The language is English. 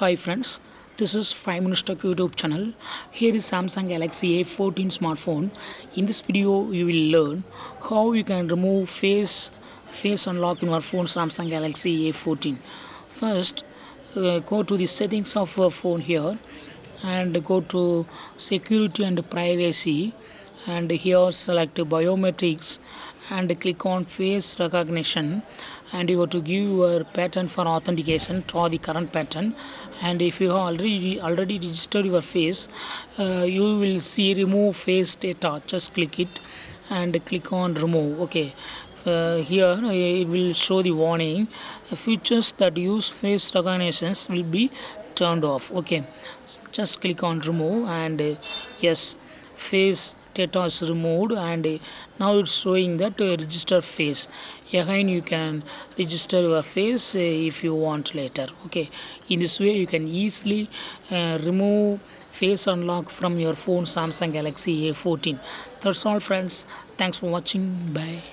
Hi friends, this is 5 Minutes Tech YouTube channel. Here is Samsung Galaxy A14 smartphone. In this video, you will learn how you can remove face unlock in your phone Samsung Galaxy A14. First, go to the settings of your phone here and go to security and privacy, and here select biometrics and click on face recognition, and you have to give your pattern for authentication. Draw the current pattern, and if you have already registered your face, you will see remove face data. Just click it and click on remove. Okay, here it will show the warning. Features that use face recognitions will be turned off. Okay, just click on remove, and yes, face data is removed, and now it's showing that register face. Again you can register your face if you want later. Okay, in this way you can easily remove face unlock from your phone Samsung Galaxy A14. That's all friends, thanks for watching, bye.